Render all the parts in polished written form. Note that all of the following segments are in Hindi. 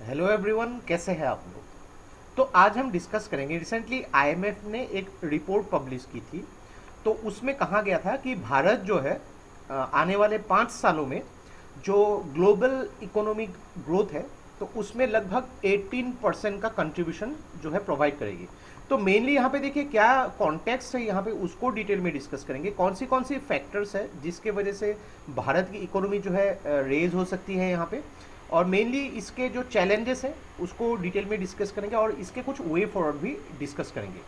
हेलो एवरीवन, कैसे हैं आप लोग। तो आज हम डिस्कस करेंगे, रिसेंटली आईएमएफ ने एक रिपोर्ट पब्लिश की थी। तो उसमें कहा गया था कि भारत जो है आने वाले 5 सालों में जो ग्लोबल इकोनॉमिक ग्रोथ है तो उसमें लगभग 18% का कंट्रीब्यूशन जो है प्रोवाइड करेगी। तो मेनली यहाँ पे देखिए क्या कॉन्टेक्स्ट है, यहाँ पे उसको डिटेल में डिस्कस करेंगे। कौन सी फैक्टर्स है जिसके वजह से भारत की इकोनॉमी जो है रेज हो सकती है यहाँ पे, और मेनली इसके जो चैलेंजेस हैं उसको डिटेल में डिस्कस करेंगे और इसके कुछ वे फॉरवर्ड भी डिस्कस करेंगे।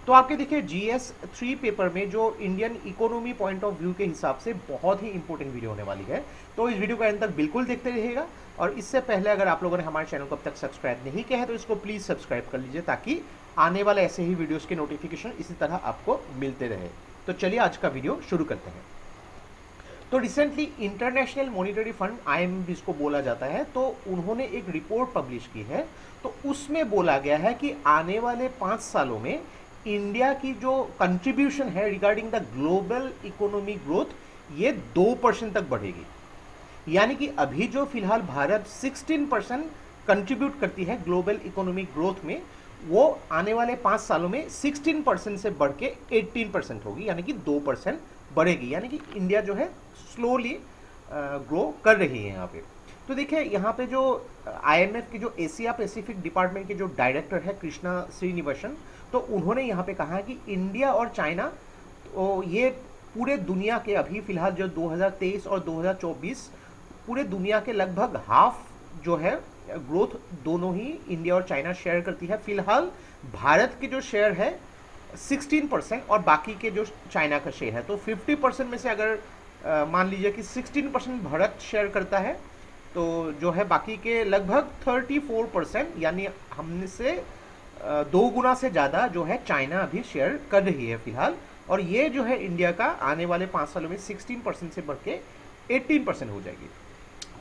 तो आपके देखिए GS 3 पेपर में जो Indian economy point of view के हिसाब से बहुत ही इंपॉर्टेंट वीडियो होने वाली है। तो इस वीडियो को अंत तक बिल्कुल देखते रहिएगा। और इससे पहले अगर आप लोगों ने हमारे चैनल को अब तक सब्सक्राइब नहीं किया है तो इसको प्लीज़ सब्सक्राइब कर लीजिए, ताकि आने वाले ऐसे ही वीडियोज़ के नोटिफिकेशन इसी तरह आपको मिलते रहे। तो चलिए आज का वीडियो शुरू करते हैं। तो recently international monetary fund IMF जिसको बोला जाता है, तो उन्होंने एक रिपोर्ट पब्लिश की है। तो उसमें बोला गया है कि आने वाले 5 सालों में इंडिया की जो कंट्रीब्यूशन है regarding the global economic growth ये 2% तक बढ़ेगी। यानी कि अभी जो फिलहाल भारत 16% कंट्रीब्यूट करती है ग्लोबल इकोनॉमिक ग्रोथ में, वो आने वाले 5 सालों में 16% से बढ़ के 18% होगी, यानी कि 2% बढ़ेगी। यानी कि इंडिया जो है स्लोली ग्रो कर रही है यहाँ पे। तो देखिए यहाँ पे जो IMF की जो एशिया पैसिफिक डिपार्टमेंट के जो डायरेक्टर है कृष्णा श्रीनिवासन, तो उन्होंने यहाँ पे कहा है कि इंडिया और चाइना तो ये पूरे दुनिया के अभी फिलहाल जो 2023 और 2024 पूरे दुनिया के लगभग हाफ जो है ग्रोथ दोनों ही इंडिया और चाइना शेयर करती है। फिलहाल भारत के जो शेयर है 16% और बाकी के जो चाइना का शेयर है, तो 50% में से अगर मान लीजिए कि 16% भारत शेयर करता है, तो जो है बाकी के लगभग 34%, यानी हमने से 2 गुना से ज़्यादा जो है चाइना अभी शेयर कर रही है फिलहाल। और ये जो है इंडिया का आने वाले 5 सालों में 16% से बढ़ के 18% हो जाएगी।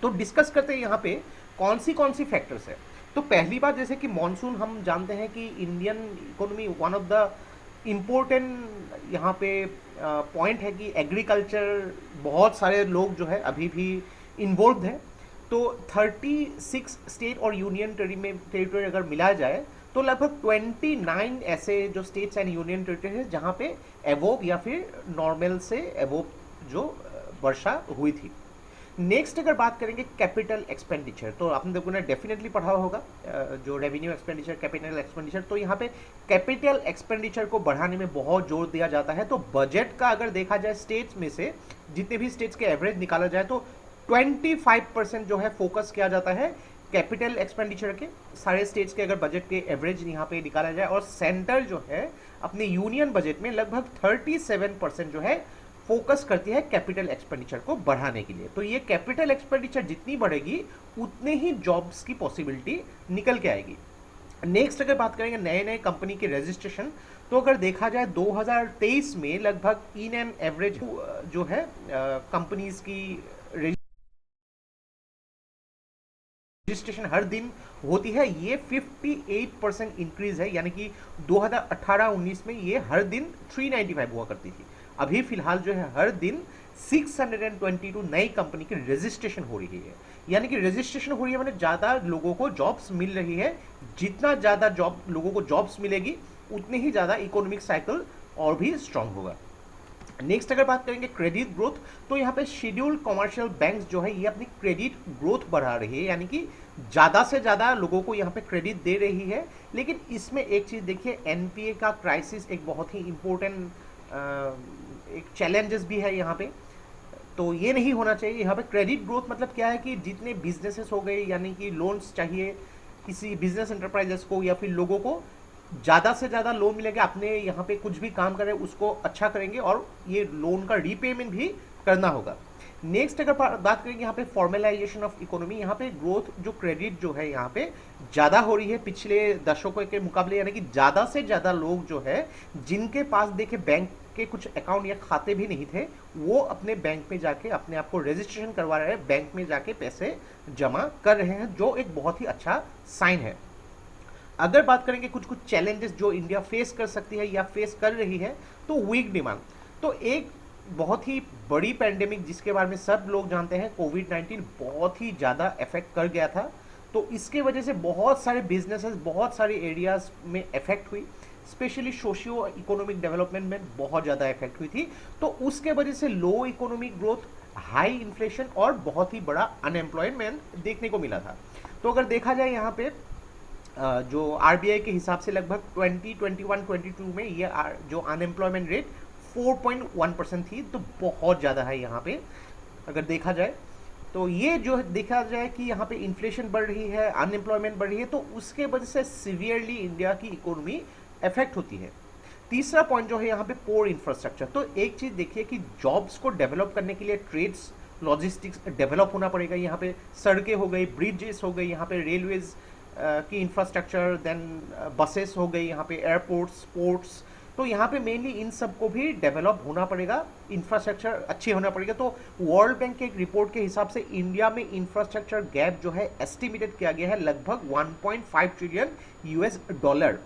तो डिस्कस करते हैं यहाँ पे कौन सी फैक्टर्स है। तो पहली बात, जैसे कि मॉनसून हम जानते हैं कि Indian economy one of the important यहाँ पे पॉइंट है कि एग्रीकल्चर बहुत सारे लोग जो है अभी भी इन्वॉल्व हैं। तो 36 स्टेट और यूनियन टेरिटरी अगर मिला जाए तो लगभग 29 ऐसे जो स्टेट्स एंड यूनियन टेरिटरी है जहाँ पे एवोव या फिर नॉर्मल से एवोव जो वर्षा हुई थी। नेक्स्ट अगर बात करेंगे कैपिटल एक्सपेंडिचर, तो आपने देखो ना डेफिनेटली पढ़ा होगा जो रेवेन्यू एक्सपेंडिचर, कैपिटल एक्सपेंडिचर। तो यहाँ पे कैपिटल एक्सपेंडिचर को बढ़ाने में बहुत जोर दिया जाता है। तो बजट का अगर देखा जाए स्टेट्स में से जितने भी स्टेट्स के एवरेज निकाला जाए तो 25% जो है फोकस किया जाता है कैपिटल एक्सपेंडिचर के सारे स्टेट्स के अगर बजट के एवरेज यहाँ पे निकाला जाए। और सेंटर जो है अपने यूनियन बजट में लगभग 37% जो है फोकस करती है कैपिटल एक्सपेंडिचर को बढ़ाने के लिए। तो ये कैपिटल एक्सपेंडिचर जितनी बढ़ेगी उतने ही जॉब्स की पॉसिबिलिटी निकल के आएगी। नेक्स्ट अगर बात करेंगे नए कंपनी के रजिस्ट्रेशन, तो अगर देखा जाए 2023 में लगभग इन एन एवरेज जो है कंपनीज की रजिस्ट्रेशन हर दिन होती है, ये 58% इंक्रीज है। यानी कि 2018-19 में ये हर दिन 395 हुआ करती थी। अभी फिलहाल जो है हर दिन 622 नई कंपनी की रजिस्ट्रेशन हो रही है। यानी कि रजिस्ट्रेशन हो रही है मतलब ज़्यादा लोगों को जॉब्स मिल रही है। जितना ज़्यादा लोगों को जॉब्स मिलेगी उतनी ही ज़्यादा इकोनॉमिक साइकिल और भी स्ट्रांग होगा। नेक्स्ट अगर बात करेंगे क्रेडिट ग्रोथ, तो यहाँ पे शेड्यूल्ड कमर्शियल बैंक्स जो है ये अपनी क्रेडिट ग्रोथ बढ़ा रही है, यानी कि ज़्यादा से ज़्यादा लोगों को यहाँ पे क्रेडिट दे रही है। लेकिन इसमें एक चीज़ देखिए, NPA का क्राइसिस एक बहुत ही इम्पोर्टेंट एक चैलेंजेस भी है यहाँ पे। तो ये नहीं होना चाहिए। यहाँ पे क्रेडिट ग्रोथ मतलब क्या है कि जितने बिजनेसेस हो गए, यानी कि लोन्स चाहिए किसी बिजनेस एंटरप्राइजेस को या फिर लोगों को, ज़्यादा से ज़्यादा लोन मिलेगा। अपने यहाँ पे कुछ भी काम करें उसको अच्छा करेंगे और ये लोन का रीपेमेंट भी करना होगा। नेक्स्ट अगर बात करेंगे यहाँ पे फॉर्मलाइजेशन ऑफ इकोनॉमी, यहाँ पे ग्रोथ जो क्रेडिट जो है यहाँ पे ज़्यादा हो रही है पिछले दशकों के मुकाबले। यानी कि ज़्यादा से ज़्यादा लोग जो है जिनके पास देखे बैंक के कुछ अकाउंट या खाते भी नहीं थे, वो अपने बैंक में जाके अपने आप को रजिस्ट्रेशन करवा रहे हैं, बैंक में जाके पैसे जमा कर रहे हैं, जो एक बहुत ही अच्छा साइन है। अगर बात करेंगे कुछ चैलेंजेस जो इंडिया फेस कर सकती है या फेस कर रही है, तो वीक डिमांड। तो एक बहुत ही बड़ी पैंडेमिक जिसके बारे में सब लोग जानते हैं, कोविड-19 बहुत ही ज़्यादा इफेक्ट कर गया था। तो इसके वजह से बहुत सारे बिजनेसेस, बहुत सारे एरियाज में इफेक्ट हुई, स्पेशली सोशियो इकोनॉमिक डेवलपमेंट में बहुत ज़्यादा इफेक्ट हुई थी। तो उसके वजह से low economic growth, high inflation और बहुत ही बड़ा अनएम्प्लॉयमेंट देखने को मिला था। तो अगर देखा जाए यहाँ पे जो आरबीआई के हिसाब से लगभग 2021-22 में ये जो अनएम्प्लॉयमेंट रेट 4.1% थी, तो बहुत ज़्यादा है यहाँ पे अगर देखा जाए। तो ये जो देखा जाए कि यहाँ पे इन्फ्लेशन बढ़ रही है, अनएम्प्लॉयमेंट बढ़ रही है, तो उसके वजह से सीवियरली इंडिया की इकोनॉमी इफेक्ट होती है। तीसरा पॉइंट जो है यहाँ पे पोर इंफ्रास्ट्रक्चर। तो एक चीज़ देखिए कि जॉब्स को डेवलप करने के लिए ट्रेड्स, लॉजिस्टिक्स डेवलप होना पड़ेगा। यहाँ पे सड़कें हो गई, ब्रिजेस हो गई, यहाँ पे रेलवेज की इंफ्रास्ट्रक्चर, देन बसेस हो गई, यहाँ पे एयरपोर्ट्स, पोर्ट्स। तो यहाँ पे मेनली इन सब को भी डेवलप होना पड़ेगा, इंफ्रास्ट्रक्चर अच्छी होना पड़ेगा। तो वर्ल्ड बैंक के एक रिपोर्ट के हिसाब से इंडिया में इंफ्रास्ट्रक्चर गैप जो है एस्टिमेटेड किया गया है लगभग 1.5 ट्रिलियन यूएस डॉलर,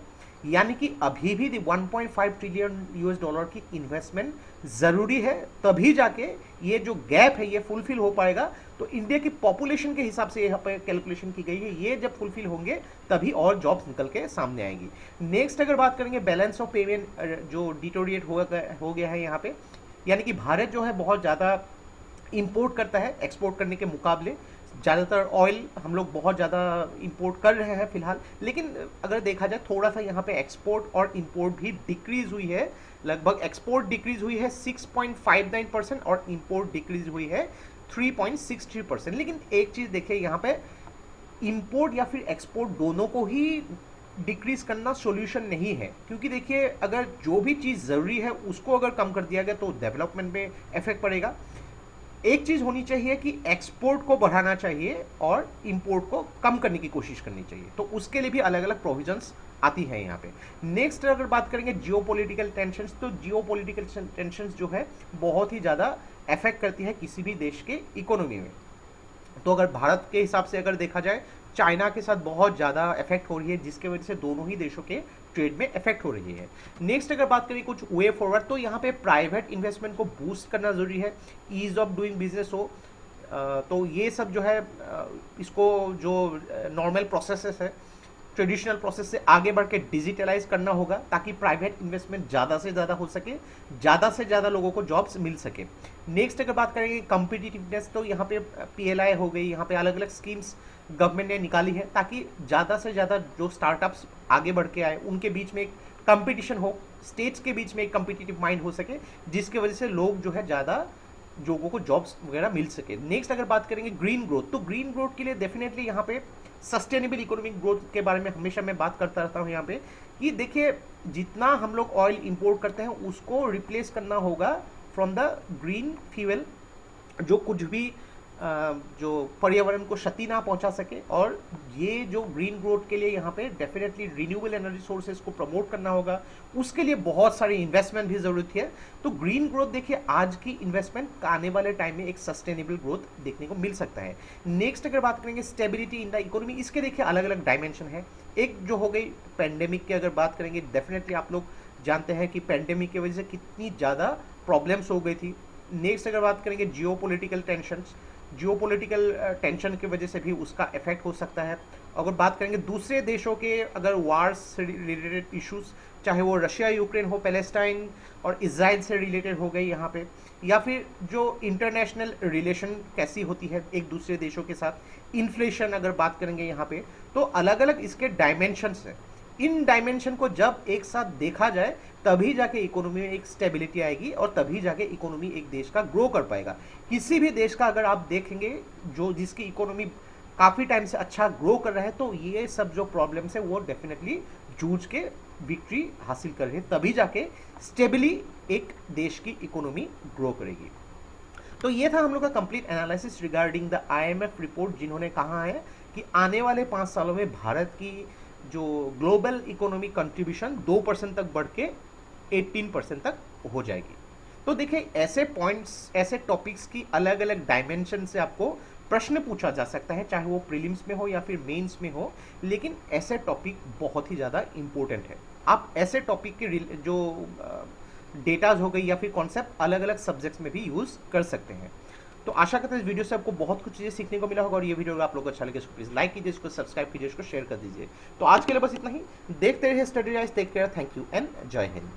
यानी कि अभी भी 1.5 ट्रिलियन यूएस डॉलर की इन्वेस्टमेंट ज़रूरी है, तभी जाके ये जो गैप है ये फुलफिल हो पाएगा। तो इंडिया की पॉपुलेशन के हिसाब से यहाँ पर कैलकुलेशन की गई है, ये जब फुलफिल होंगे तभी और जॉब्स निकल के सामने आएंगी। नेक्स्ट अगर बात करेंगे बैलेंस ऑफ पेमेंट जो डिटोरिएट हो गया है यहाँ पे, यानी कि भारत जो है बहुत ज़्यादा इंपोर्ट करता है एक्सपोर्ट करने के मुकाबले। ज़्यादातर ऑयल हम लोग बहुत ज़्यादा इंपोर्ट कर रहे हैं फिलहाल, लेकिन अगर देखा जाए थोड़ा सा यहाँ पे एक्सपोर्ट और इंपोर्ट भी डिक्रीज हुई है। लगभग एक्सपोर्ट डिक्रीज हुई है 6.59% और इंपोर्ट डिक्रीज हुई है 3.63%। लेकिन एक चीज़ देखिए यहाँ पे, इंपोर्ट या फिर एक्सपोर्ट दोनों को ही डिक्रीज करना सॉल्यूशन नहीं है, क्योंकि देखिए अगर जो भी चीज़ ज़रूरी है उसको अगर कम कर दिया गया तो डेवलपमेंट में इफेक्ट पड़ेगा। एक चीज़ होनी चाहिए कि एक्सपोर्ट को बढ़ाना चाहिए और इंपोर्ट को कम करने की कोशिश करनी चाहिए। तो उसके लिए भी अलग अलग प्रोविजंस आती है यहाँ पे। नेक्स्ट अगर बात करेंगे जियोपॉलिटिकल टेंशंस, तो जियोपॉलिटिकल टेंशंस जो है बहुत ही ज़्यादा अफेक्ट करती है किसी भी देश के इकोनॉमी में। तो अगर भारत के हिसाब से अगर देखा जाए, चाइना के साथ बहुत ज़्यादा इफेक्ट हो रही है, जिसके वजह से दोनों ही देशों के ट्रेड में इफेक्ट हो रही है। नेक्स्ट अगर बात करें कुछ वे फॉरवर्ड, तो यहाँ पे प्राइवेट इन्वेस्टमेंट को बूस्ट करना जरूरी है, ईज ऑफ डूइंग बिजनेस हो। तो ये सब जो है इसको जो नॉर्मल प्रोसेसेस है, ट्रेडिशनल प्रोसेस से आगे बढ़ के डिजिटलाइज करना होगा, ताकि प्राइवेट इन्वेस्टमेंट ज़्यादा से ज़्यादा हो सके, ज़्यादा से ज़्यादा लोगों को जॉब्स मिल सके। नेक्स्ट अगर बात करेंगे कॉम्पिटिटिवनेस, तो यहाँ पे पीएलआई हो गई, यहाँ पे अलग अलग स्कीम्स गवर्नमेंट ने निकाली है ताकि ज़्यादा से ज़्यादा जो स्टार्टअप्स आगे बढ़ के आए उनके बीच में एक कंपटीशन हो, स्टेट्स के बीच में एक कम्पिटिटिव माइंड हो सके, जिसके वजह से लोग जो है ज़्यादा लोगों को जॉब्स वगैरह मिल सके। नेक्स्ट अगर बात करेंगे ग्रीन ग्रोथ, तो ग्रीन ग्रोथ के लिए डेफिनेटली यहाँ पे सस्टेनेबल इकोनॉमिक ग्रोथ के बारे में हमेशा मैं बात करता रहता हूँ यहाँ पे, कि देखिए जितना हम लोग ऑयल इंपोर्ट करते हैं उसको रिप्लेस करना होगा फ्रॉम द ग्रीन फ्यूल, जो कुछ भी जो पर्यावरण को क्षति ना पहुंचा सके। और ये जो ग्रीन ग्रोथ के लिए यहाँ पे डेफिनेटली रिन्यूएबल एनर्जी सोर्सेज को प्रमोट करना होगा, उसके लिए बहुत सारी इन्वेस्टमेंट भी जरूरत है। तो ग्रीन ग्रोथ देखिए आज की इन्वेस्टमेंट आने वाले टाइम में एक सस्टेनेबल ग्रोथ देखने को मिल सकता है। नेक्स्ट अगर बात करेंगे स्टेबिलिटी इन द इकोनॉमी, इसके देखिए अलग अलग डायमेंशन है। एक जो हो गई पैंडेमिक की अगर बात करेंगे, डेफिनेटली आप लोग जानते हैं कि पैंडेमिक की वजह से कितनी ज़्यादा प्रॉब्लम्स हो गई थी। नेक्स्ट अगर बात करेंगे जियोपॉलिटिकल टेंशंस, जियोपॉलिटिकल टेंशन की वजह से भी उसका इफेक्ट हो सकता है। अगर बात करेंगे दूसरे देशों के अगर वार्स से रिलेटेड इश्यूज, चाहे वो रशिया यूक्रेन हो, पैलेस्टाइन और इजराइल से रिलेटेड हो गई यहाँ पे, या फिर जो इंटरनेशनल रिलेशन कैसी होती है एक दूसरे देशों के साथ, इन्फ्लेशन अगर बात करेंगे यहाँ पे, तो अलग अलग इसके डायमेंशंस हैं। इन डायमेंशन को जब एक साथ देखा जाए तभी जाके इकोनॉमी में एक स्टेबिलिटी आएगी और तभी जाके इकोनॉमी एक देश का ग्रो कर पाएगा। किसी भी देश का अगर आप देखेंगे जो जिसकी इकोनॉमी काफ़ी टाइम से अच्छा ग्रो कर रहा है, तो ये सब जो प्रॉब्लम्स है वो डेफिनेटली जूझ के विक्ट्री हासिल कर रहे हैं, तभी जाके स्टेबली एक देश की इकोनॉमी ग्रो करेगी। तो ये था हम लोग का complete analysis regarding the IMF report, जिन्होंने कहा है कि आने वाले 5 सालों में भारत की जो ग्लोबल इकोनॉमी कंट्रीब्यूशन 2% तक बढ़ के 18% तक हो जाएगी। तो देखिए ऐसे पॉइंट्स, ऐसे टॉपिक्स की अलग अलग डायमेंशन से आपको प्रश्न पूछा जा सकता है, चाहे वो प्रीलिम्स में हो या फिर मेंस में हो, लेकिन ऐसे टॉपिक बहुत ही ज़्यादा इम्पोर्टेंट है। आप ऐसे टॉपिक के जो डेटाज हो गई या फिर कॉन्सेप्ट अलग अलग सब्जेक्ट्स में भी यूज़ कर सकते हैं। तो आशा करते हैं इस वीडियो से आपको बहुत कुछ चीज़ें सीखने को मिला होगा, और ये वीडियो अगर आप लोगों को अच्छा लगे इसको प्लीज़ लाइक कीजिए, इसको सब्सक्राइब कीजिए, इसको शेयर कर दीजिए। तो आज के लिए बस इतना ही। देखते रहिए Study Rise, take care, thank you and Jai Hind.